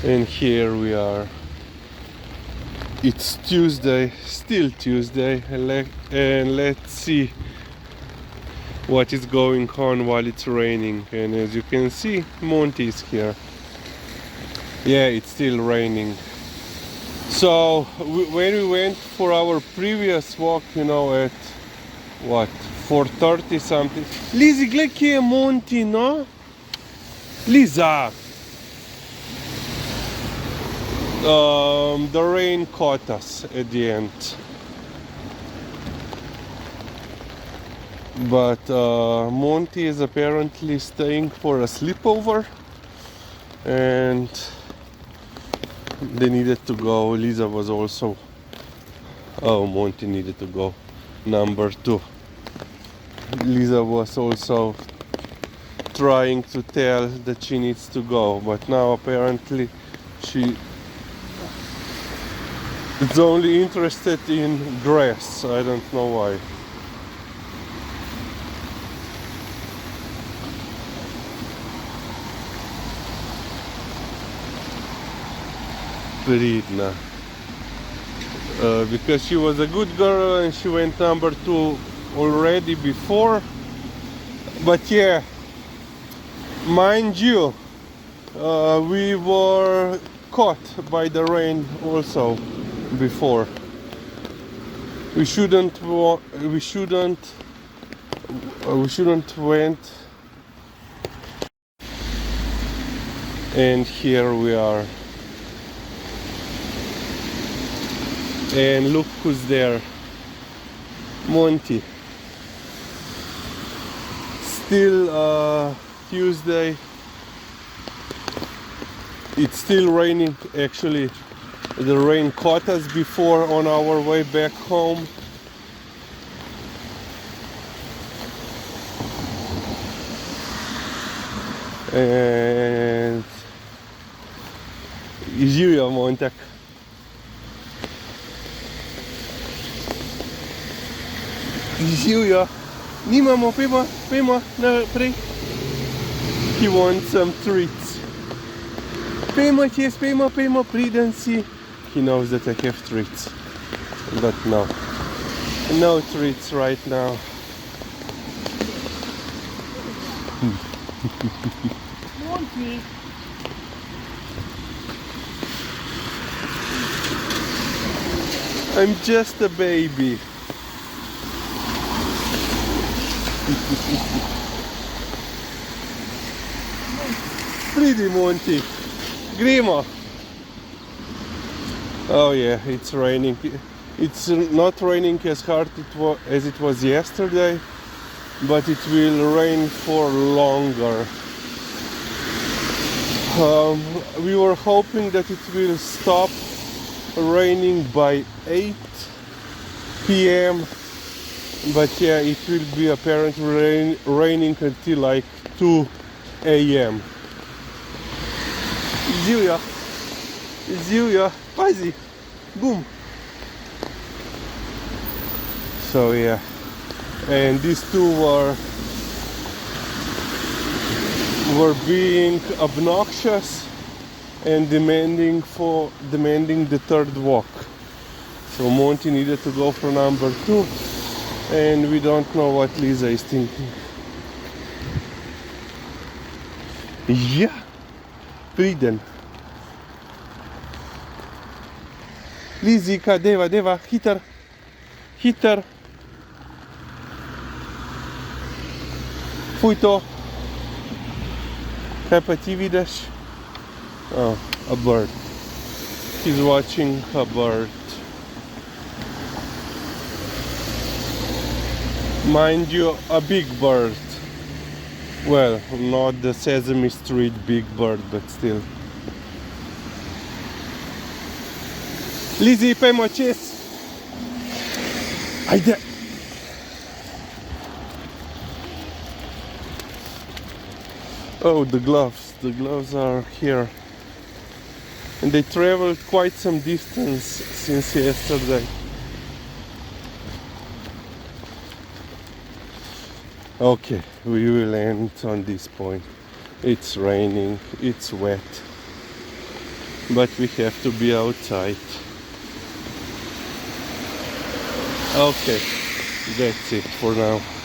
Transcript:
And here we are. It's Tuesday, still Tuesday, and let's see what is going on while it's raining. And as you can see, Monti is here. Yeah, it's still raining. So when we went for our previous walk, at what, 4:30 something. Liza, gled che è Monti, no? Liza! The rain caught us at the end. But Monti is apparently staying for a sleepover, and they needed to go. Liza was also. Oh, Monti needed to go. Number 2. Liza was also trying to tell that she needs to go, but now apparently she is only interested in grass. I don't know why. Вредно. Because she was a good girl and she went number 2 already before. But yeah, mind you, we were caught by the rain also before. We shouldn't went. And here we are. And look who's there. Monti. Still Tuesday. It's still raining. Actually, the rain caught us before on our way back home. And živijo Montek. Živijo. Nimamo, pojmo naprej. He wants some treats. Pojmo čez, pojmo, priden si. He knows that I have treats. But no. No treats right now. Monti. I'm just a baby. Pretty Monti. Grimo. Oh yeah, it's raining. It's not raining as hard as it was yesterday, but it will rain for longer. We were hoping that it will stop raining by 8 p.m. But yeah, it will be apparently raining until like 2 a.m. Zilja, pazi, boom. So yeah, and these two were being obnoxious and demanding the third walk. So Monti needed to go for number 2, and we don't know what Liza is thinking. Yeah, priden. Lizika, deva, hiter. Fuj to. Kaj pa ti vidiš? Oh, a bird. He's watching a bird. Mind you, a big bird. Well, not the Sesame Street big bird, but still. Lizzy, pojmo čez. Ajde. Oh, the gloves. The gloves are here. And they traveled quite some distance since yesterday. Okay, we will end on this point. It's raining, it's wet. but we have to be outside. Okay, that's it for now.